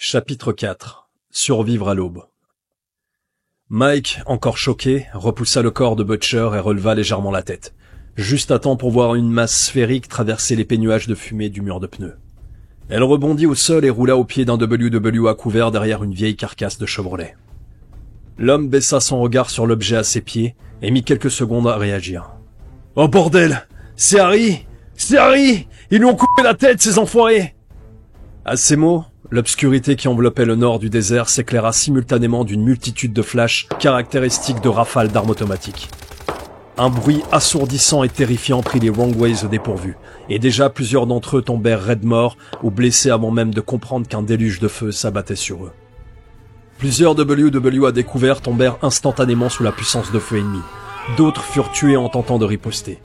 Chapitre 4. Survivre à l'aube. Mike, encore choqué, repoussa le corps de Butcher et releva légèrement la tête, juste à temps pour voir une masse sphérique traverser l'épais nuage de fumée du mur de pneus. Elle rebondit au sol et roula au pied d'un WW à couvert derrière une vieille carcasse de Chevrolet. L'homme baissa son regard sur l'objet à ses pieds et mit quelques secondes à réagir. « Oh bordel! C'est Harry! C'est Harry! Ils lui ont coupé la tête, ces enfoirés !» À ces mots, l'obscurité qui enveloppait le nord du désert s'éclaira simultanément d'une multitude de flashs caractéristiques de rafales d'armes automatiques. Un bruit assourdissant et terrifiant prit les Wrongways au dépourvu, et déjà plusieurs d'entre eux tombèrent raides morts ou blessés avant même de comprendre qu'un déluge de feu s'abattait sur eux. Plusieurs WW à découvert tombèrent instantanément sous la puissance de feu ennemi. D'autres furent tués en tentant de riposter.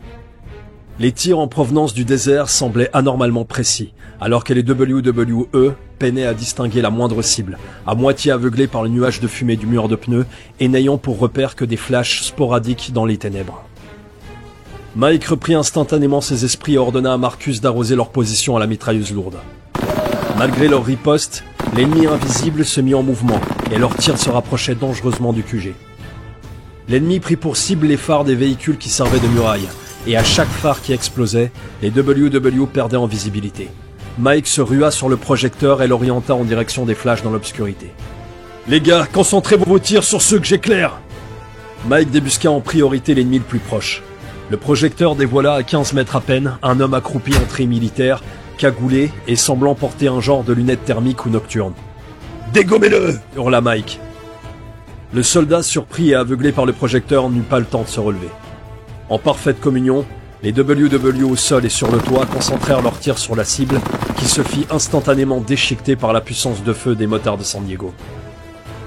Les tirs en provenance du désert semblaient anormalement précis, alors que les WWE peinaient à distinguer la moindre cible, à moitié aveuglés par le nuage de fumée du mur de pneus et n'ayant pour repère que des flashs sporadiques dans les ténèbres. Mike reprit instantanément ses esprits et ordonna à Marcus d'arroser leur position à la mitrailleuse lourde. Malgré leur riposte, l'ennemi invisible se mit en mouvement et leurs tirs se rapprochaient dangereusement du QG. L'ennemi prit pour cible les phares des véhicules qui servaient de muraille, et à chaque phare qui explosait, les WW perdaient en visibilité. Mike se rua sur le projecteur et l'orienta en direction des flashs dans l'obscurité. « Les gars, concentrez vos tirs sur ceux que j'éclaire !» Mike débusqua en priorité l'ennemi le plus proche. Le projecteur dévoila à 15 mètres à peine un homme accroupi en treillis militaire, cagoulé et semblant porter un genre de lunettes thermiques ou nocturnes. « Dégommez-le !» hurla Mike. Le soldat, surpris et aveuglé par le projecteur, n'eut pas le temps de se relever. En parfaite communion, les WW au sol et sur le toit concentrèrent leurs tirs sur la cible, qui se fit instantanément déchiqueter par la puissance de feu des motards de San Diego.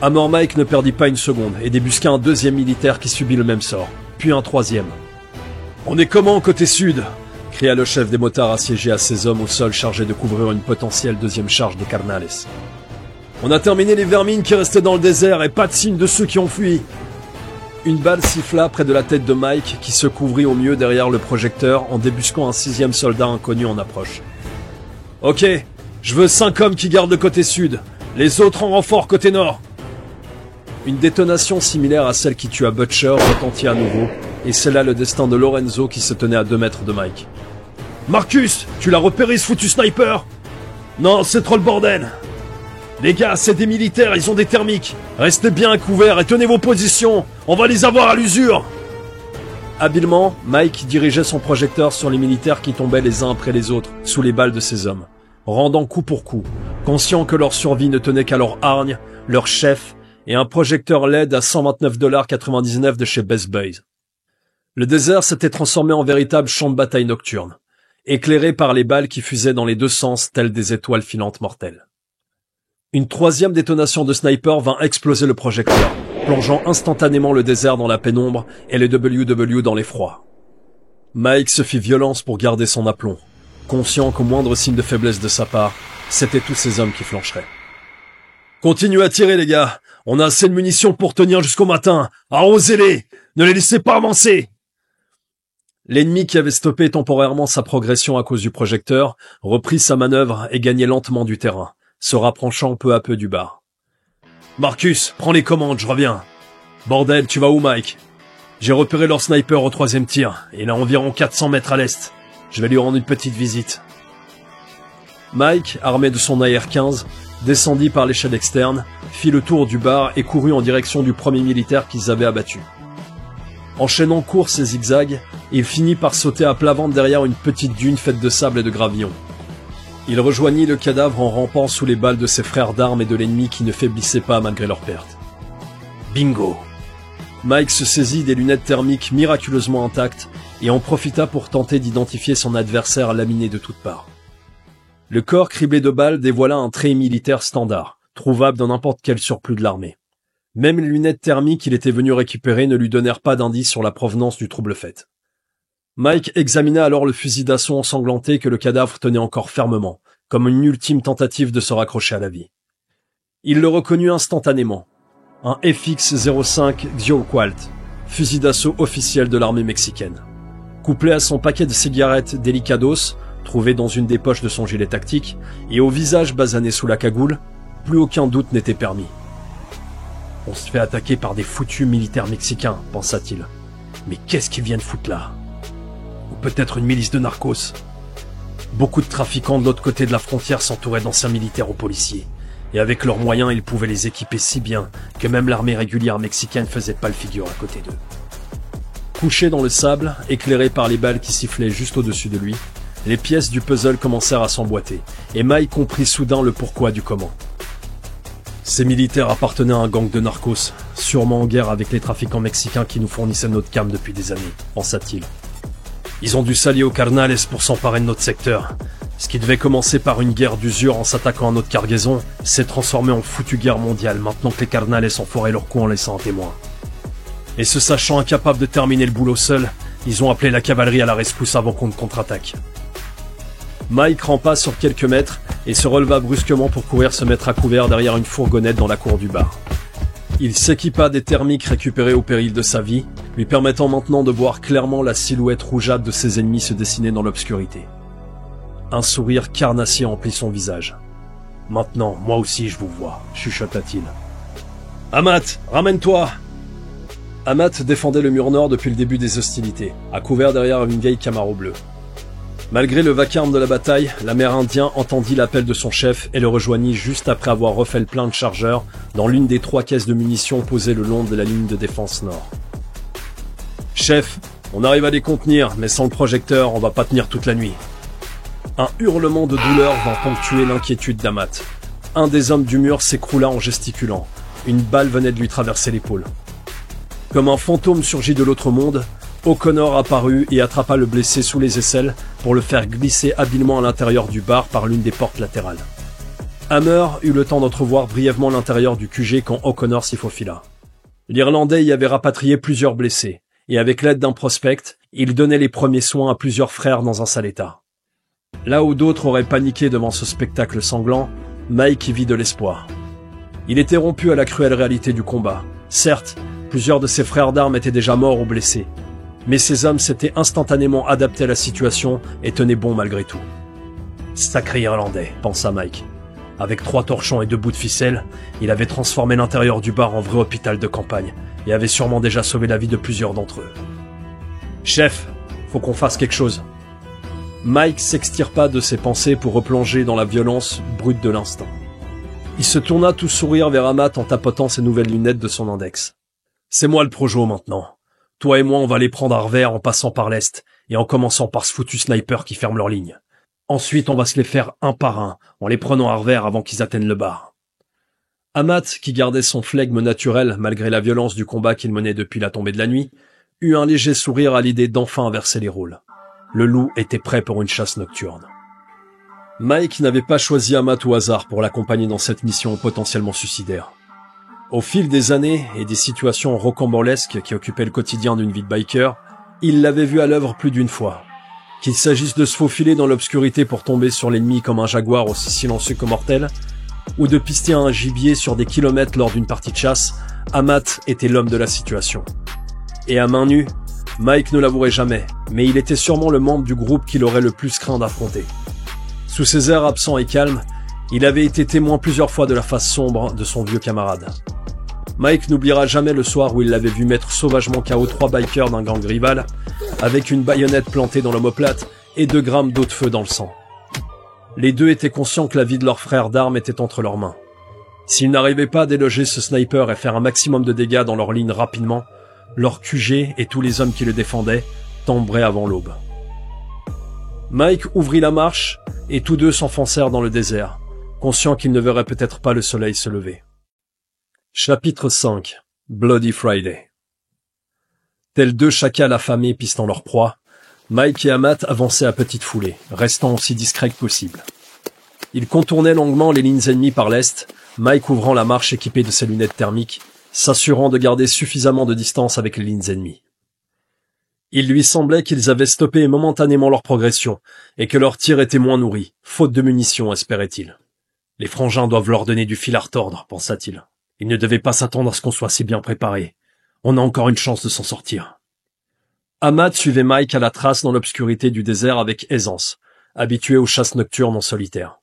Hammer Mike ne perdit pas une seconde et débusqua un deuxième militaire qui subit le même sort, puis un troisième. « On est comment côté sud ?» cria le chef des motards assiégé à ses hommes au sol chargés de couvrir une potentielle deuxième charge des Carnales. « On a terminé les vermines qui restaient dans le désert et pas de signe de ceux qui ont fui !» Une balle siffla près de la tête de Mike qui se couvrit au mieux derrière le projecteur en débusquant un sixième soldat inconnu en approche. « Ok, je veux 5 hommes qui gardent le côté sud, les autres en renfort côté nord !» Une détonation similaire à celle qui tua Butcher retentit à nouveau, et c'est là le destin de Lorenzo qui se tenait à 2 mètres de Mike. « Marcus, tu l'as repéré ce foutu sniper ?»« Non, c'est trop le bordel !»« Les gars, c'est des militaires, ils ont des thermiques. Restez bien à couvert et tenez vos positions. On va les avoir à l'usure. » Habilement, Mike dirigeait son projecteur sur les militaires qui tombaient les uns après les autres sous les balles de ses hommes, rendant coup pour coup, conscient que leur survie ne tenait qu'à leur hargne, leur chef et un projecteur LED à $129,99 de chez Best Buy. Le désert s'était transformé en véritable champ de bataille nocturne, éclairé par les balles qui fusaient dans les deux sens telles des étoiles filantes mortelles. Une troisième détonation de sniper vint exploser le projecteur, plongeant instantanément le désert dans la pénombre et les WW dans l'effroi. Mike se fit violence pour garder son aplomb, conscient qu'au moindre signe de faiblesse de sa part, c'étaient tous ces hommes qui flancheraient. « Continuez à tirer, les gars. On a assez de munitions pour tenir jusqu'au matin. Arrosez-les. Ne les laissez pas avancer !» L'ennemi qui avait stoppé temporairement sa progression à cause du projecteur reprit sa manœuvre et gagnait lentement du terrain, se rapprochant peu à peu du bar. « Marcus, prends les commandes, je reviens. »« Bordel, tu vas où, Mike ?»« J'ai repéré leur sniper au 3e tir. Il est à environ 400 mètres à l'est. Je vais lui rendre une petite visite. » Mike, armé de son AR-15, descendit par l'échelle externe, fit le tour du bar et courut en direction du premier militaire qu'ils avaient abattu. Enchaînant courses et zigzags, il finit par sauter à plat ventre derrière une petite dune faite de sable et de gravillon. Il rejoignit le cadavre en rampant sous les balles de ses frères d'armes et de l'ennemi qui ne faiblissait pas malgré leur perte. Bingo! Mike se saisit des lunettes thermiques miraculeusement intactes et en profita pour tenter d'identifier son adversaire laminé de toutes parts. Le corps criblé de balles dévoila un trait militaire standard, trouvable dans n'importe quel surplus de l'armée. Même les lunettes thermiques qu'il était venu récupérer ne lui donnèrent pas d'indice sur la provenance du trouble fait. Mike examina alors le fusil d'assaut ensanglanté que le cadavre tenait encore fermement, comme une ultime tentative de se raccrocher à la vie. Il le reconnut instantanément. Un FX-05 Xioqualt, fusil d'assaut officiel de l'armée mexicaine. Couplé à son paquet de cigarettes Delicados, trouvé dans une des poches de son gilet tactique, et au visage basané sous la cagoule, Plus aucun doute n'était permis. On se fait attaquer par des foutus militaires mexicains, pensa-t-il. Mais qu'est-ce qu'ils viennent foutre là? Ou peut-être une milice de narcos. Beaucoup de trafiquants de l'autre côté de la frontière s'entouraient d'anciens militaires ou policiers. Et avec leurs moyens, ils pouvaient les équiper si bien que même l'armée régulière mexicaine faisait pas le figure à côté d'eux. Couché dans le sable, éclairé par les balles qui sifflaient juste au-dessus de lui, les pièces du puzzle commencèrent à s'emboîter, et Mike comprit soudain le pourquoi du comment. Ces militaires appartenaient à un gang de narcos, sûrement en guerre avec les trafiquants mexicains qui nous fournissaient notre cam depuis des années, pensa-t-il. Ils ont dû s'allier aux carnales pour s'emparer de notre secteur. Ce qui devait commencer par une guerre d'usure en s'attaquant à notre cargaison s'est transformé en foutue guerre mondiale maintenant que les carnales ont foré leur coup en laissant un témoin. Et se sachant incapables de terminer le boulot seuls, ils ont appelé la cavalerie à la rescousse avant qu'on ne contre-attaque. Mike rampa sur quelques mètres et se releva brusquement pour courir se mettre à couvert derrière une fourgonnette dans la cour du bar. Il s'équipa des thermiques récupérés au péril de sa vie, lui permettant maintenant de voir clairement la silhouette rougeâtre de ses ennemis se dessiner dans l'obscurité. Un sourire carnassier emplit son visage. « Maintenant, moi aussi je vous vois », chuchota-t-il. « Amat, ramène-toi !» Amat défendait le mur nord depuis le début des hostilités, à couvert derrière une vieille Camaro bleue. Malgré le vacarme de la bataille, l'Amérindien entendit l'appel de son chef et le rejoignit juste après avoir refait le plein de chargeurs dans l'une des 3 caisses de munitions posées le long de la ligne de défense nord. « Chef, on arrive à les contenir, mais sans le projecteur, on va pas tenir toute la nuit. » Un hurlement de douleur vint ponctuer l'inquiétude d'Amat. Un des hommes du mur s'écroula en gesticulant. Une balle venait de lui traverser l'épaule. Comme un fantôme surgit de l'autre monde, O'Connor apparut et attrapa le blessé sous les aisselles pour le faire glisser habilement à l'intérieur du bar par l'une des portes latérales. Hammer eut le temps d'entrevoir brièvement l'intérieur du QG quand O'Connor s'y faufila. L'Irlandais y avait rapatrié plusieurs blessés, et avec l'aide d'un prospect, il donnait les premiers soins à plusieurs frères dans un sale état. Là où d'autres auraient paniqué devant ce spectacle sanglant, Mike y vit de l'espoir. Il était rompu à la cruelle réalité du combat. Certes, plusieurs de ses frères d'armes étaient déjà morts ou blessés, mais ces hommes s'étaient instantanément adaptés à la situation et tenaient bon malgré tout. Sacré Irlandais, pensa Mike. Avec 3 torchons et 2 bouts de ficelle, il avait transformé l'intérieur du bar en vrai hôpital de campagne et avait sûrement déjà sauvé la vie de plusieurs d'entre eux. Chef, faut qu'on fasse quelque chose. Mike s'extirpa de ses pensées pour replonger dans la violence brute de l'instant. Il se tourna tout sourire vers Amat en tapotant ses nouvelles lunettes de son index. « C'est moi le projo maintenant. Toi et moi on va les prendre à revers en passant par l'est et en commençant par ce foutu sniper qui ferme leur ligne. Ensuite on va se les faire un par un en les prenant à revers avant qu'ils atteignent le bar. » Amat, qui gardait son flegme naturel malgré la violence du combat qu'il menait depuis la tombée de la nuit, eut un léger sourire à l'idée d'enfin inverser les rôles. Le loup était prêt pour une chasse nocturne. Mike n'avait pas choisi Amat au hasard pour l'accompagner dans cette mission potentiellement suicidaire. Au fil des années et des situations rocambolesques qui occupaient le quotidien d'une vie de biker, il l'avait vu à l'œuvre plus d'une fois. Qu'il s'agisse de se faufiler dans l'obscurité pour tomber sur l'ennemi comme un jaguar aussi silencieux que mortel, ou de pister un gibier sur des kilomètres lors d'une partie de chasse, Amat était l'homme de la situation. Et à main nue, Mike ne l'avouerait jamais, mais il était sûrement le membre du groupe qu'il aurait le plus craint d'affronter. Sous ses airs absents et calmes, il avait été témoin plusieurs fois de la face sombre de son vieux camarade. Mike n'oubliera jamais le soir où il l'avait vu mettre sauvagement KO 3 bikers d'un gang rival, avec une baïonnette plantée dans l'omoplate et 2 grammes d'eau de feu dans le sang. Les deux étaient conscients que la vie de leur frère d'armes était entre leurs mains. S'ils n'arrivaient pas à déloger ce sniper et faire un maximum de dégâts dans leur ligne rapidement, leur QG et tous les hommes qui le défendaient tomberaient avant l'aube. Mike ouvrit la marche et tous deux s'enfoncèrent dans le désert, conscients qu'ils ne verraient peut-être pas le soleil se lever. Chapitre 5. Bloody Friday. Tels 2 chacals affamés pistant leur proie, Mike et Amat avançaient à petite foulée, restant aussi discrets que possible. Ils contournaient longuement les lignes ennemies par l'est, Mike ouvrant la marche équipé de ses lunettes thermiques, s'assurant de garder suffisamment de distance avec les lignes ennemies. Il lui semblait qu'ils avaient stoppé momentanément leur progression, et que leur tir était moins nourri, faute de munitions, espérait-il. Les frangins doivent leur donner du fil à retordre, pensa-t-il. Ils ne devaient pas s'attendre à ce qu'on soit si bien préparé. On a encore une chance de s'en sortir. Amat suivait Mike à la trace dans l'obscurité du désert avec aisance, habitué aux chasses nocturnes en solitaire.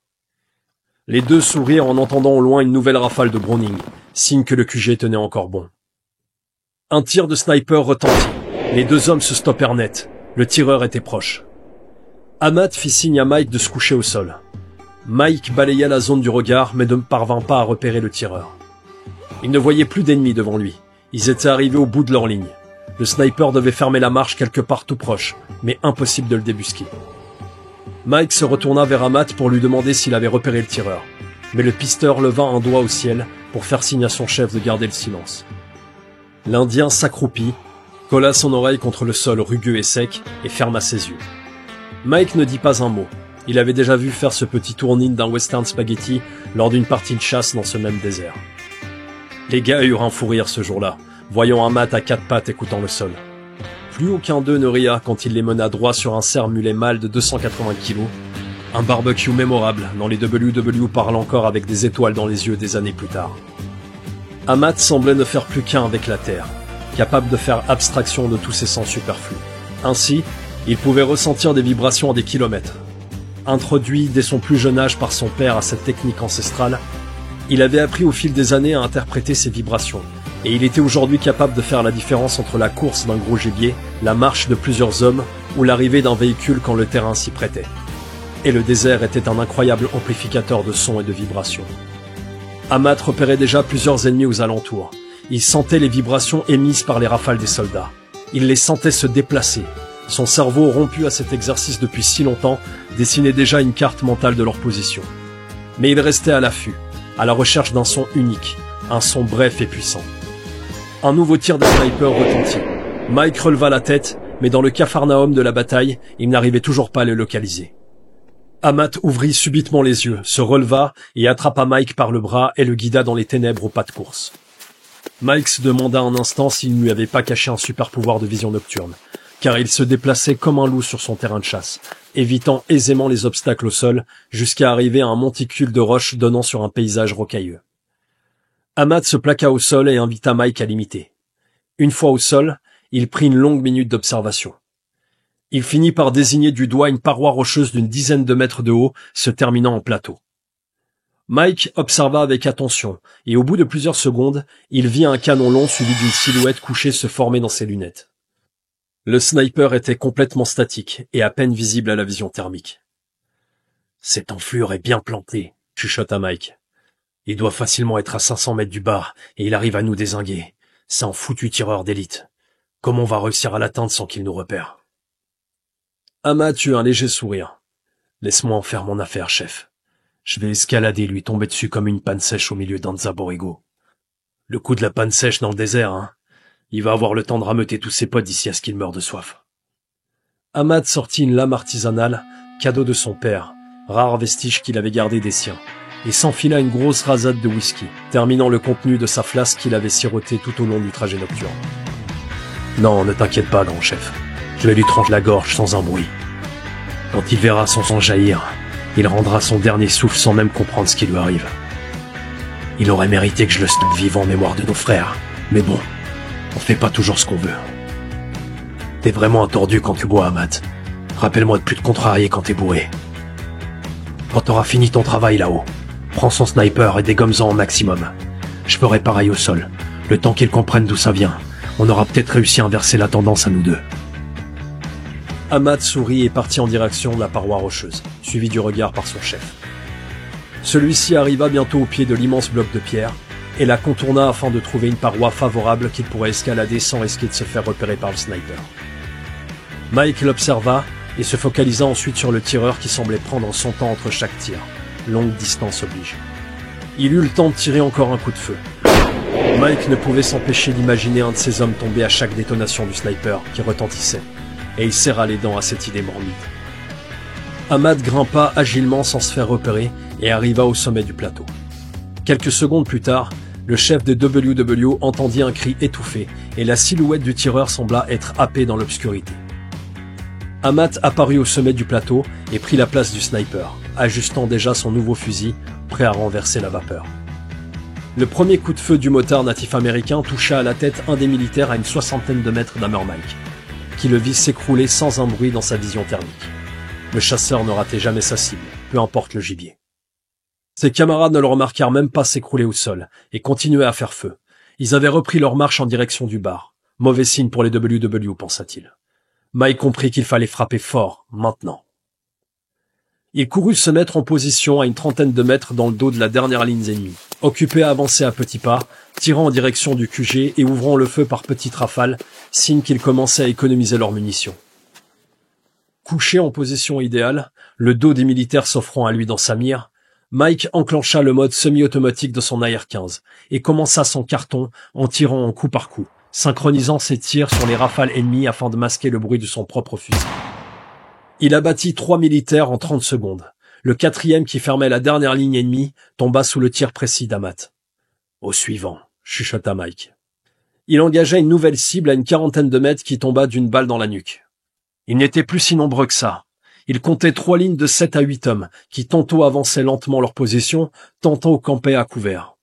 Les deux sourirent en entendant au loin une nouvelle rafale de Browning, signe que le QG tenait encore bon. Un tir de sniper retentit. Les deux hommes se stoppèrent net. Le tireur était proche. Ahmad fit signe à Mike de se coucher au sol. Mike balaya la zone du regard mais ne parvint pas à repérer le tireur. Il ne voyait plus d'ennemis devant lui. Ils étaient arrivés au bout de leur ligne. Le sniper devait fermer la marche quelque part tout proche, mais impossible de le débusquer. Mike se retourna vers Ahmad pour lui demander s'il avait repéré le tireur. Mais le pisteur leva un doigt au ciel pour faire signe à son chef de garder le silence. L'Indien s'accroupit, colla son oreille contre le sol rugueux et sec et ferma ses yeux. Mike ne dit pas un mot. Il avait déjà vu faire ce petit tournine d'un western spaghetti lors d'une partie de chasse dans ce même désert. Les gars eurent un fou rire ce jour-là, voyant Ahmad à quatre pattes écoutant le sol. Plus aucun d'eux ne ria quand il les mena droit sur un cerf mulet mâle de 280 kilos. Un barbecue mémorable dont les WW parlent encore avec des étoiles dans les yeux des années plus tard. Ahmad semblait ne faire plus qu'un avec la terre, capable de faire abstraction de tous ses sens superflus. Ainsi, il pouvait ressentir des vibrations à des kilomètres. Introduit dès son plus jeune âge par son père à cette technique ancestrale, il avait appris au fil des années à interpréter ces vibrations, et il était aujourd'hui capable de faire la différence entre la course d'un gros gibier, la marche de plusieurs hommes ou l'arrivée d'un véhicule quand le terrain s'y prêtait. Et le désert était un incroyable amplificateur de sons et de vibrations. Ahmad repérait déjà plusieurs ennemis aux alentours. Il sentait les vibrations émises par les rafales des soldats. Il les sentait se déplacer. Son cerveau, rompu à cet exercice depuis si longtemps, dessinait déjà une carte mentale de leur position. Mais il restait à l'affût, à la recherche d'un son unique, un son bref et puissant. Un nouveau tir de sniper retentit. Mike releva la tête, mais dans le capharnaüm de la bataille, il n'arrivait toujours pas à le localiser. Ahmad ouvrit subitement les yeux, se releva et attrapa Mike par le bras et le guida dans les ténèbres au pas de course. Mike se demanda un instant s'il ne lui avait pas caché un super pouvoir de vision nocturne, car il se déplaçait comme un loup sur son terrain de chasse, évitant aisément les obstacles au sol jusqu'à arriver à un monticule de roches donnant sur un paysage rocailleux. Ahmad se plaqua au sol et invita Mike à l'imiter. Une fois au sol, il prit une longue minute d'observation. Il finit par désigner du doigt une paroi rocheuse d'une dizaine de mètres de haut, se terminant en plateau. Mike observa avec attention, et au bout de plusieurs secondes, il vit un canon long suivi d'une silhouette couchée se former dans ses lunettes. Le sniper était complètement statique et à peine visible à la vision thermique. « Cette enflure est bien plantée », chuchota Mike. « Il doit facilement être à 500 mètres du bar, et il arrive à nous dézinguer. C'est un foutu tireur d'élite. Comment on va réussir à l'atteindre sans qu'il nous repère ?» Ahmad eut un léger sourire. « Laisse-moi en faire mon affaire, chef. Je vais escalader et lui tomber dessus comme une panne sèche au milieu d'un Zaborigo. Le coup de la panne sèche dans le désert, hein. Il va avoir le temps de rameuter tous ses potes d'ici à ce qu'il meure de soif. » Ahmad sortit une lame artisanale, cadeau de son père, rare vestige qu'il avait gardé des siens, et s'enfila une grosse rasade de whisky, terminant le contenu de sa flasque qu'il avait siroté tout au long du trajet nocturne. « Non, ne t'inquiète pas, grand chef. Je vais lui trancher la gorge sans un bruit. Quand il verra son sang jaillir, il rendra son dernier souffle sans même comprendre ce qui lui arrive. Il aurait mérité que je le stoppe vivant en mémoire de nos frères, mais bon, on fait pas toujours ce qu'on veut. T'es vraiment un tordu quand tu bois, Ahmad. Rappelle-moi de plus te contrarier quand t'es bourré. Quand t'auras fini ton travail là-haut, prends son sniper et dégomme-en au maximum. Je ferai pareil au sol, le temps qu'ils comprennent d'où ça vient. On aura peut-être réussi à inverser la tendance à nous deux. Ahmad sourit et partit en direction de la paroi rocheuse, suivi du regard par son chef. Celui-ci arriva bientôt au pied de l'immense bloc de pierre et la contourna afin de trouver une paroi favorable qu'il pourrait escalader sans risquer de se faire repérer par le sniper. Mike l'observa et se focalisa ensuite sur le tireur qui semblait prendre son temps entre chaque tir. Longue distance oblige. Il eut le temps de tirer encore un coup de feu. Mike ne pouvait s'empêcher d'imaginer un de ses hommes tomber à chaque détonation du sniper qui retentissait, et il serra les dents à cette idée morbide. Ahmad grimpa agilement sans se faire repérer et arriva au sommet du plateau. Quelques secondes plus tard, le chef des WW entendit un cri étouffé et la silhouette du tireur sembla être happée dans l'obscurité. Ahmad apparut au sommet du plateau et prit la place du sniper, ajustant déjà son nouveau fusil, prêt à renverser la vapeur. Le premier coup de feu du motard natif américain toucha à la tête un des militaires à une 60aine de mètres d'Hammer Mike, qui le vit s'écrouler sans un bruit dans sa vision thermique. Le chasseur ne ratait jamais sa cible, peu importe le gibier. Ses camarades ne le remarquèrent même pas s'écrouler au sol et continuaient à faire feu. Ils avaient repris leur marche en direction du bar. Mauvais signe pour les WW, pensa-t-il. Mike comprit qu'il fallait frapper fort, maintenant. Il courut se mettre en position à une trentaine de mètres dans le dos de la dernière ligne ennemie, occupé à avancer à petits pas, tirant en direction du QG et ouvrant le feu par petites rafales, signe qu'ils commençaient à économiser leurs munitions. Couché en position idéale, le dos des militaires s'offrant à lui dans sa mire, Mike enclencha le mode semi-automatique de son AR-15 et commença son carton en tirant en coup par coup, synchronisant ses tirs sur les rafales ennemies afin de masquer le bruit de son propre fusil. Il abattit 3 militaires en 30 secondes. Le 4e, qui fermait la dernière ligne ennemie, tomba sous le tir précis d'Amat. « Au suivant », chuchota Mike. Il engagea une nouvelle cible à une 40aine de mètres qui tomba d'une balle dans la nuque. Ils n'étaient plus si nombreux que ça. Il comptait 3 lignes de 7 à 8 hommes, qui tantôt avançaient lentement leur position, tantôt campaient à couvert.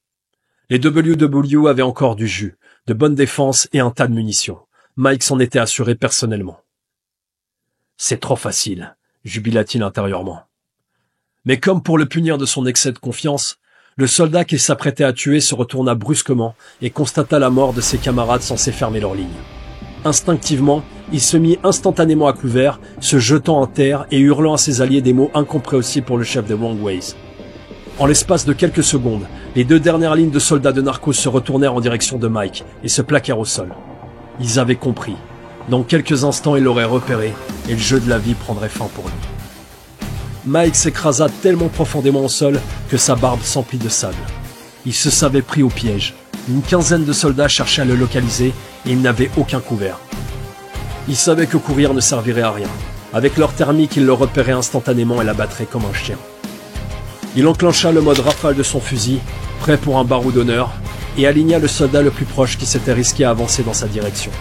Les WW avaient encore du jus, de bonnes défenses et un tas de munitions. Mike s'en était assuré personnellement. « C'est trop facile », jubila-t-il intérieurement. Mais comme pour le punir de son excès de confiance, le soldat qu'il s'apprêtait à tuer se retourna brusquement et constata la mort de ses camarades censés fermer leur ligne. Instinctivement, il se mit instantanément à couvert, se jetant à terre et hurlant à ses alliés des mots incompréhensibles pour le chef des Wrongways. En l'espace de quelques secondes, les 2 dernières lignes de soldats de Narcos se retournèrent en direction de Mike et se plaquèrent au sol. Ils avaient compris. Dans quelques instants, ils l'auraient repéré et le jeu de la vie prendrait fin pour lui. Mike s'écrasa tellement profondément au sol que sa barbe s'emplit de sable. Il se savait pris au piège. Une quinzaine de soldats cherchaient à le localiser et il n'avait aucun couvert. Il savait que courir ne servirait à rien. Avec leur thermique, il le repérait instantanément et l'abattrait comme un chien. Il enclencha le mode rafale de son fusil, prêt pour un barreau d'honneur, et aligna le soldat le plus proche qui s'était risqué à avancer dans sa direction.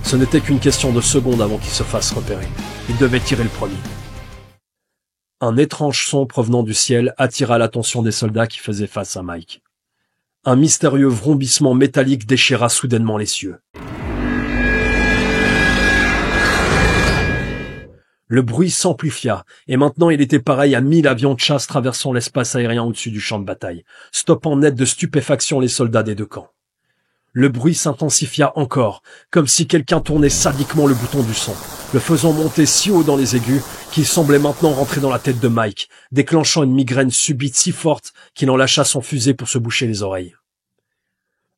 Ce n'était qu'une question de secondes avant qu'il se fasse repérer. Il devait tirer le premier. Un étrange son provenant du ciel attira l'attention des soldats qui faisaient face à Mike. Un mystérieux vrombissement métallique déchira soudainement les cieux. Le bruit s'amplifia, et maintenant il était pareil à 1000 avions de chasse traversant l'espace aérien au-dessus du champ de bataille, stoppant net de stupéfaction les soldats des 2 camps. Le bruit s'intensifia encore, comme si quelqu'un tournait sadiquement le bouton du son, le faisant monter si haut dans les aigus qu'il semblait maintenant rentrer dans la tête de Mike, déclenchant une migraine subite si forte qu'il en lâcha son fusil pour se boucher les oreilles.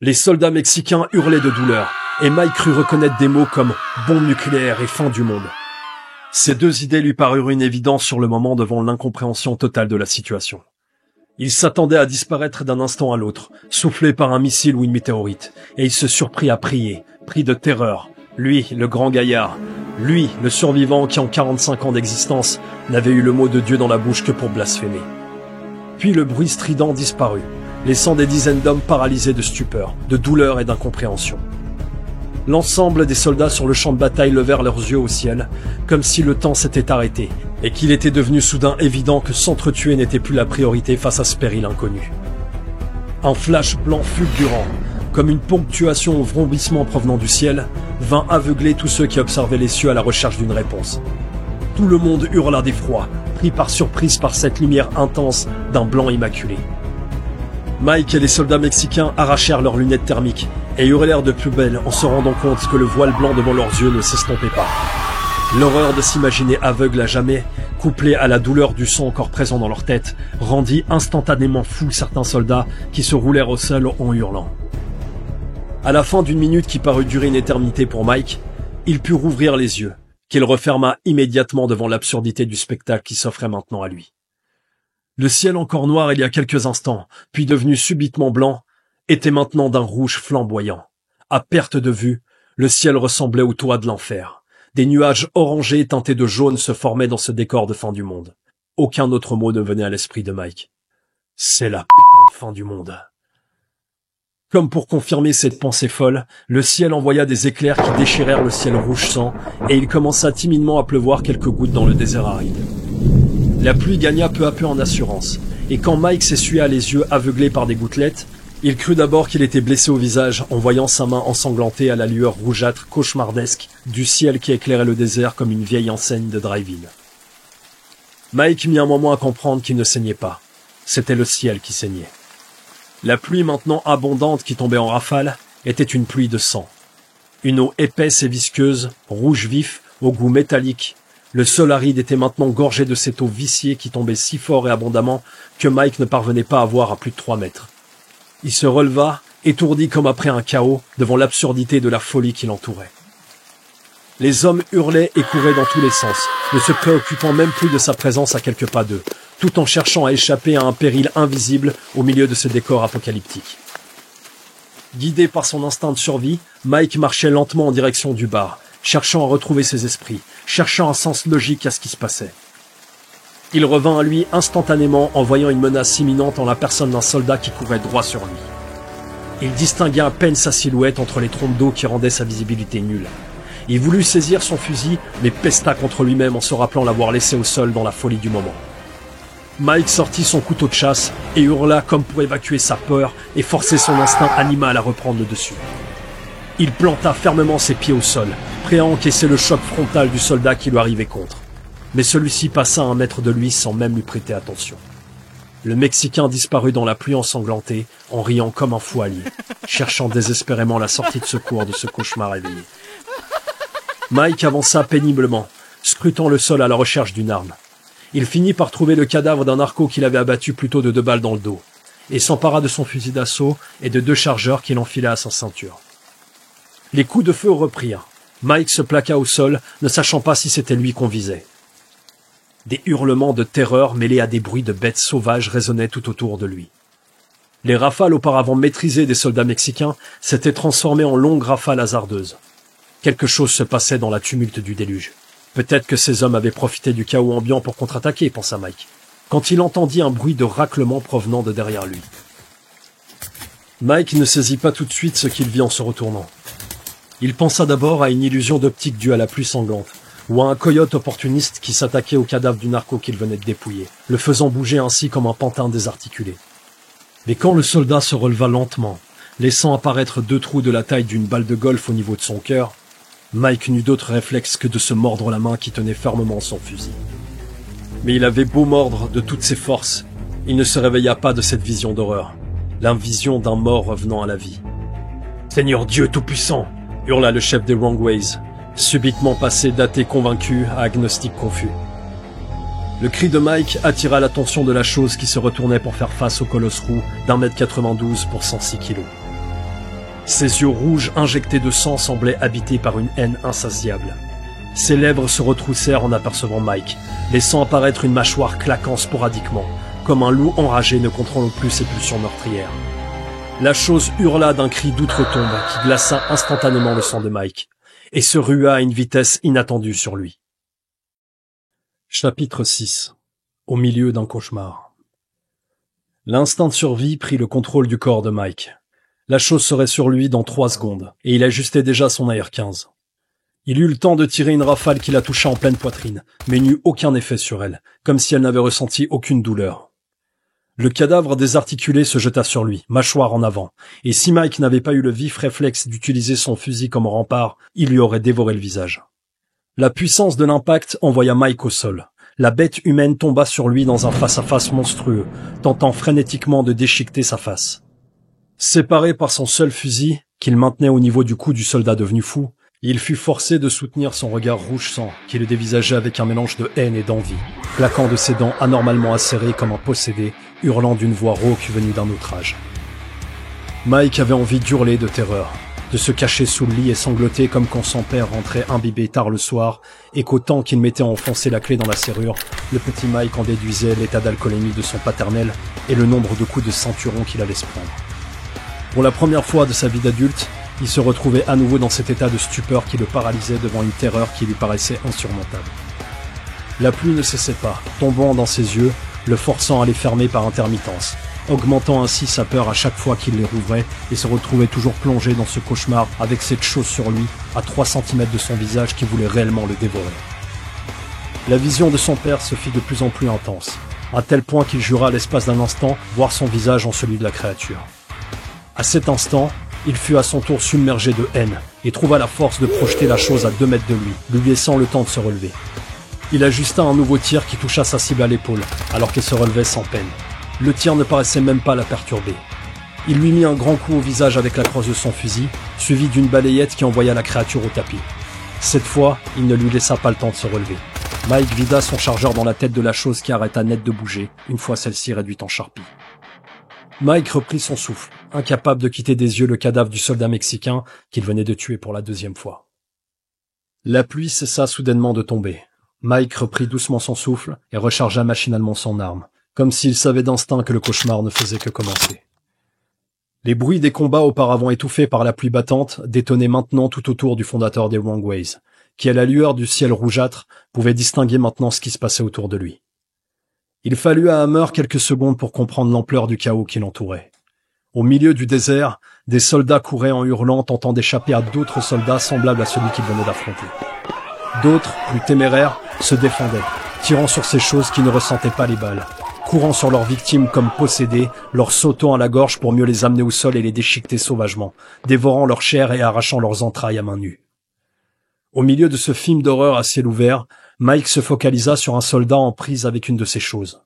Les soldats mexicains hurlaient de douleur, et Mike crut reconnaître des mots comme « bombe nucléaire » et « fin du monde ». Ces 2 idées lui parurent une évidence sur le moment devant l'incompréhension totale de la situation. Il s'attendait à disparaître d'un instant à l'autre, soufflé par un missile ou une météorite, et il se surprit à prier, pris de terreur. Lui, le grand gaillard, lui, le survivant qui en 45 ans d'existence n'avait eu le mot de Dieu dans la bouche que pour blasphémer. Puis le bruit strident disparut, laissant des dizaines d'hommes paralysés de stupeur, de douleur et d'incompréhension. L'ensemble des soldats sur le champ de bataille levèrent leurs yeux au ciel, comme si le temps s'était arrêté, et qu'il était devenu soudain évident que s'entretuer n'était plus la priorité face à ce péril inconnu. Un flash blanc fulgurant, comme une ponctuation au vrombissement provenant du ciel, vint aveugler tous ceux qui observaient les cieux à la recherche d'une réponse. Tout le monde hurla d'effroi, pris par surprise par cette lumière intense d'un blanc immaculé. Mike et les soldats mexicains arrachèrent leurs lunettes thermiques et hurlèrent de plus belle en se rendant compte que le voile blanc devant leurs yeux ne s'estompait pas. L'horreur de s'imaginer aveugle à jamais, couplée à la douleur du sang encore présent dans leur tête, rendit instantanément fous certains soldats qui se roulèrent au sol en hurlant. À la fin d'une minute qui parut durer une éternité pour Mike, il put rouvrir les yeux, qu'il referma immédiatement devant l'absurdité du spectacle qui s'offrait maintenant à lui. Le ciel encore noir il y a quelques instants, puis devenu subitement blanc, était maintenant d'un rouge flamboyant. À perte de vue, le ciel ressemblait au toit de l'enfer. Des nuages orangés teintés de jaune se formaient dans ce décor de fin du monde. Aucun autre mot ne venait à l'esprit de Mike. C'est la putain de fin du monde. Comme pour confirmer cette pensée folle, le ciel envoya des éclairs qui déchirèrent le ciel rouge sang, et il commença timidement à pleuvoir quelques gouttes dans le désert aride. La pluie gagna peu à peu en assurance, et quand Mike s'essuya les yeux aveuglés par des gouttelettes, il crut d'abord qu'il était blessé au visage en voyant sa main ensanglantée à la lueur rougeâtre cauchemardesque du ciel qui éclairait le désert comme une vieille enseigne de drive-in. Mike mit un moment à comprendre qu'il ne saignait pas. c'était le ciel qui saignait. La pluie maintenant abondante qui tombait en rafale était une pluie de sang. Une eau épaisse et visqueuse, rouge vif, au goût métallique. Le sol aride était maintenant gorgé de cette eau viciée qui tombait si fort et abondamment que Mike ne parvenait pas à voir à plus de 3 mètres. Il se releva, étourdi comme après un chaos, devant l'absurdité de la folie qui l'entourait. Les hommes hurlaient et couraient dans tous les sens, ne se préoccupant même plus de sa présence à quelques pas d'eux, tout en cherchant à échapper à un péril invisible au milieu de ce décor apocalyptique. Guidé par son instinct de survie, Mike marchait lentement en direction du bar, cherchant à retrouver ses esprits, cherchant un sens logique à ce qui se passait. Il revint à lui instantanément en voyant une menace imminente en la personne d'un soldat qui courait droit sur lui. Il distinguait à peine sa silhouette entre les trompes d'eau qui rendaient sa visibilité nulle. Il voulut saisir son fusil, mais pesta contre lui-même en se rappelant l'avoir laissé au sol dans la folie du moment. Mike sortit son couteau de chasse et hurla comme pour évacuer sa peur et forcer son instinct animal à reprendre le dessus. Il planta fermement ses pieds au sol, prêt à encaisser le choc frontal du soldat qui lui arrivait contre. Mais celui-ci passa à 1 mètre de lui sans même lui prêter attention. Le Mexicain disparut dans la pluie ensanglantée, en riant comme un fou allié, cherchant désespérément la sortie de secours de ce cauchemar éveillé. Mike avança péniblement, scrutant le sol à la recherche d'une arme. Il finit par trouver le cadavre d'un narco qu'il avait abattu plutôt de 2 balles dans le dos, et s'empara de son fusil d'assaut et de 2 chargeurs qu'il enfila à sa ceinture. Les coups de feu reprirent. Mike se plaqua au sol, ne sachant pas si c'était lui qu'on visait. Des hurlements de terreur mêlés à des bruits de bêtes sauvages résonnaient tout autour de lui. Les rafales auparavant maîtrisées des soldats mexicains s'étaient transformées en longues rafales hasardeuses. Quelque chose se passait dans la tumulte du déluge. Peut-être que ces hommes avaient profité du chaos ambiant pour contre-attaquer, pensa Mike, quand il entendit un bruit de raclement provenant de derrière lui. Mike ne saisit pas tout de suite ce qu'il vit en se retournant. Il pensa d'abord à une illusion d'optique due à la pluie sanglante, ou à un coyote opportuniste qui s'attaquait au cadavre du narco qu'il venait de dépouiller, le faisant bouger ainsi comme un pantin désarticulé. Mais quand le soldat se releva lentement, laissant apparaître 2 trous de la taille d'une balle de golf au niveau de son cœur, Mike n'eut d'autre réflexe que de se mordre la main qui tenait fermement son fusil. Mais il avait beau mordre de toutes ses forces, il ne se réveilla pas de cette vision d'horreur, la vision d'un mort revenant à la vie. « Seigneur Dieu Tout-Puissant !» hurla le chef des Wrongways, subitement passé d'athée convaincu à agnostique confus. Le cri de Mike attira l'attention de la chose qui se retournait pour faire face au colosse roux d'1,92 m pour 106 kilos. Ses yeux rouges injectés de sang semblaient habités par une haine insatiable. Ses lèvres se retroussèrent en apercevant Mike, laissant apparaître une mâchoire claquant sporadiquement, comme un loup enragé ne contrôlant plus ses pulsions meurtrières. La chose hurla d'un cri d'outre-tombe qui glaça instantanément le sang de Mike, et se rua à une vitesse inattendue sur lui. Chapitre 6. Au milieu d'un cauchemar. L'instinct de survie prit le contrôle du corps de Mike. La chose serait sur lui dans 3 secondes, et il ajustait déjà son AR-15. Il eut le temps de tirer une rafale qui la toucha en pleine poitrine, mais n'eut aucun effet sur elle, comme si elle n'avait ressenti aucune douleur. Le cadavre désarticulé se jeta sur lui, mâchoire en avant, et si Mike n'avait pas eu le vif réflexe d'utiliser son fusil comme rempart, il lui aurait dévoré le visage. La puissance de l'impact envoya Mike au sol. La bête humaine tomba sur lui dans un face-à-face monstrueux, tentant frénétiquement de déchiqueter sa face. Séparé par son seul fusil, qu'il maintenait au niveau du cou du soldat devenu fou, il fut forcé de soutenir son regard rouge sang, qui le dévisageait avec un mélange de haine et d'envie, claquant de ses dents anormalement acérées comme un possédé, hurlant d'une voix rauque venue d'un autre âge. Mike avait envie d'hurler de terreur, de se cacher sous le lit et sangloter comme quand son père rentrait imbibé tard le soir, et qu'au temps qu'il mettait à enfoncer la clé dans la serrure, le petit Mike en déduisait l'état d'alcoolémie de son paternel et le nombre de coups de ceinturon qu'il allait se prendre. Pour la première fois de sa vie d'adulte, il se retrouvait à nouveau dans cet état de stupeur qui le paralysait devant une terreur qui lui paraissait insurmontable. La pluie ne cessait pas, tombant dans ses yeux, le forçant à les fermer par intermittence, augmentant ainsi sa peur à chaque fois qu'il les rouvrait et se retrouvait toujours plongé dans ce cauchemar avec cette chose sur lui, à 3 cm de son visage qui voulait réellement le dévorer. La vision de son père se fit de plus en plus intense, à tel point qu'il jura à l'espace d'un instant voir son visage en celui de la créature. À cet instant, il fut à son tour submergé de haine et trouva la force de projeter la chose à 2 mètres de lui laissant le temps de se relever. Il ajusta un nouveau tir qui toucha sa cible à l'épaule, alors qu'elle se relevait sans peine. Le tir ne paraissait même pas la perturber. Il lui mit un grand coup au visage avec la crosse de son fusil, suivi d'une balayette qui envoya la créature au tapis. Cette fois, il ne lui laissa pas le temps de se relever. Mike vida son chargeur dans la tête de la chose qui arrêta net de bouger, une fois celle-ci réduite en charpie. Mike reprit son souffle, incapable de quitter des yeux le cadavre du soldat mexicain qu'il venait de tuer pour la deuxième fois. La pluie cessa soudainement de tomber. Mike reprit doucement son souffle et rechargea machinalement son arme, comme s'il savait d'instinct que le cauchemar ne faisait que commencer. Les bruits des combats auparavant étouffés par la pluie battante détonnaient maintenant tout autour du fondateur des Wrongways, qui à la lueur du ciel rougeâtre pouvait distinguer maintenant ce qui se passait autour de lui. Il fallut à Hammer quelques secondes pour comprendre l'ampleur du chaos qui l'entourait. Au milieu du désert, des soldats couraient en hurlant, tentant d'échapper à d'autres soldats semblables à celui qu'ils venaient d'affronter. D'autres, plus téméraires, se défendaient, tirant sur ces choses qui ne ressentaient pas les balles, courant sur leurs victimes comme possédés, leur sautant à la gorge pour mieux les amener au sol et les déchiqueter sauvagement, dévorant leur chair et arrachant leurs entrailles à main nue. Au milieu de ce film d'horreur à ciel ouvert, Mike se focalisa sur un soldat en prise avec une de ces choses.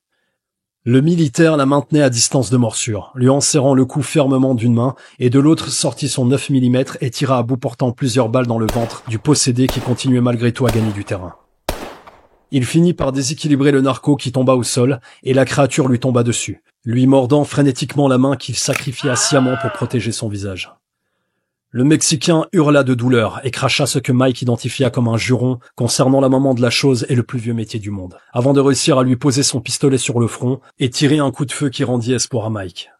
Le militaire la maintenait à distance de morsure, lui en serrant le cou fermement d'une main, et de l'autre sortit son 9 mm et tira à bout portant plusieurs balles dans le ventre du possédé qui continuait malgré tout à gagner du terrain. Il finit par déséquilibrer le narco qui tomba au sol, et la créature lui tomba dessus, lui mordant frénétiquement la main qu'il sacrifia sciemment pour protéger son visage. Le Mexicain hurla de douleur et cracha ce que Mike identifia comme un juron concernant la maman de la chose et le plus vieux métier du monde, avant de réussir à lui poser son pistolet sur le front et tirer un coup de feu qui rendit espoir à Mike.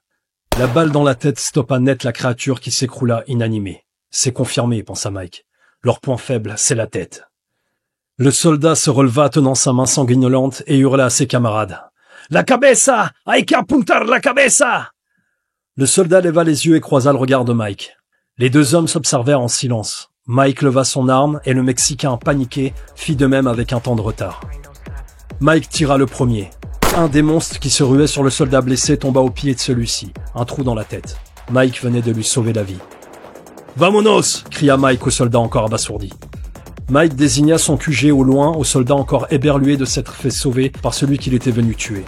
La balle dans la tête stoppa net la créature qui s'écroula inanimée. C'est confirmé, pensa Mike. Leur point faible, c'est la tête. Le soldat se releva tenant sa main sanguinolente et hurla à ses camarades. « La cabeza! Hay que apuntar la cabeza !» Le soldat leva les yeux et croisa le regard de Mike. Les deux hommes s'observèrent en silence. Mike leva son arme et le Mexicain, paniqué, fit de même avec un temps de retard. Mike tira le premier. Un des monstres qui se ruait sur le soldat blessé tomba au pied de celui-ci, un trou dans la tête. Mike venait de lui sauver la vie. « Vamonos !» cria Mike au soldat encore abasourdi. Mike désigna son QG au loin au soldat encore éberlué de s'être fait sauver par celui qu'il était venu tuer.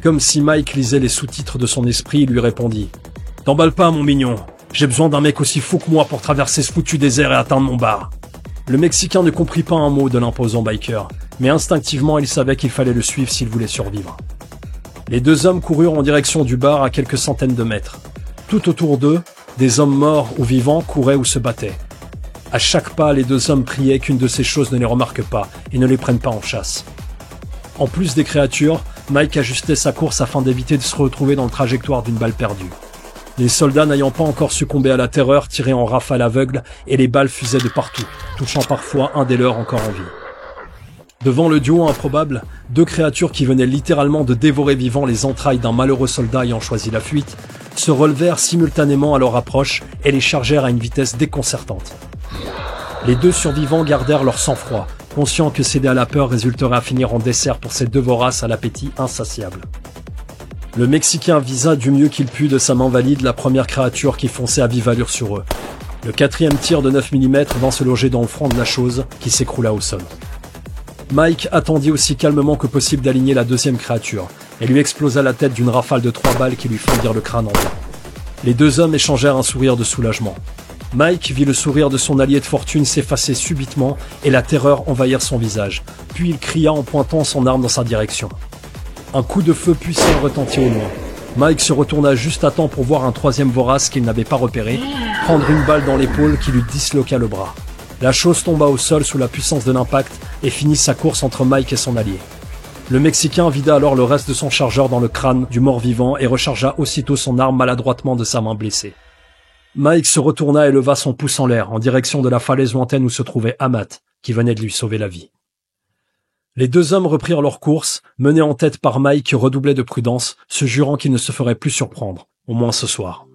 Comme si Mike lisait les sous-titres de son esprit, il lui répondit « T'emballe pas, mon mignon. J'ai besoin d'un mec aussi fou que moi pour traverser ce foutu désert et atteindre mon bar. » Le Mexicain ne comprit pas un mot de l'imposant biker, mais instinctivement il savait qu'il fallait le suivre s'il voulait survivre. Les deux hommes coururent en direction du bar à quelques centaines de mètres. Tout autour d'eux, des hommes morts ou vivants couraient ou se battaient. À chaque pas, les deux hommes priaient qu'une de ces choses ne les remarque pas et ne les prenne pas en chasse. En plus des créatures, Mike ajustait sa course afin d'éviter de se retrouver dans le trajectoire d'une balle perdue. Les soldats n'ayant pas encore succombé à la terreur tiraient en rafale aveugle et les balles fusaient de partout, touchant parfois un des leurs encore en vie. Devant le duo improbable, deux créatures qui venaient littéralement de dévorer vivant les entrailles d'un malheureux soldat ayant choisi la fuite, se relevèrent simultanément à leur approche et les chargèrent à une vitesse déconcertante. Les deux survivants gardèrent leur sang-froid, conscients que céder à la peur résulterait à finir en dessert pour ces deux voraces à l'appétit insatiable. Le Mexicain visa du mieux qu'il put de sa main valide la première créature qui fonçait à vive allure sur eux. Le quatrième tir de 9 mm vint se loger dans le front de la chose, qui s'écroula au sol. Mike attendit aussi calmement que possible d'aligner la deuxième créature, et lui explosa la tête d'une rafale de 3 balles qui lui fendirent le crâne en deux. Les deux hommes échangèrent un sourire de soulagement. Mike vit le sourire de son allié de fortune s'effacer subitement et la terreur envahir son visage, puis il cria en pointant son arme dans sa direction. Un coup de feu puissant retentit au loin. Mike se retourna juste à temps pour voir un troisième vorace qu'il n'avait pas repéré, prendre une balle dans l'épaule qui lui disloqua le bras. La chose tomba au sol sous la puissance de l'impact et finit sa course entre Mike et son allié. Le Mexicain vida alors le reste de son chargeur dans le crâne du mort-vivant et rechargea aussitôt son arme maladroitement de sa main blessée. Mike se retourna et leva son pouce en l'air en direction de la falaise lointaine où se trouvait Amat, qui venait de lui sauver la vie. Les deux hommes reprirent leur course, menés en tête par Mike qui redoublait de prudence, se jurant qu'il ne se ferait plus surprendre, au moins ce soir.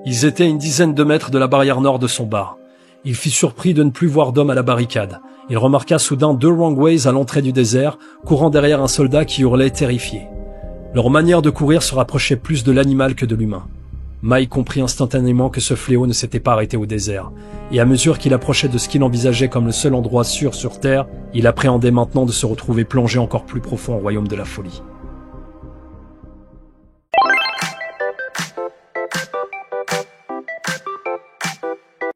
Ils étaient à une dizaine de mètres de la barrière nord de son bar. Il fut surpris de ne plus voir d'hommes à la barricade. Il remarqua soudain 2 Wrongways à l'entrée du désert, courant derrière un soldat qui hurlait terrifié. Leur manière de courir se rapprochait plus de l'animal que de l'humain. Mike comprit instantanément que ce fléau ne s'était pas arrêté au désert, et à mesure qu'il approchait de ce qu'il envisageait comme le seul endroit sûr sur Terre, il appréhendait maintenant de se retrouver plongé encore plus profond au royaume de la folie.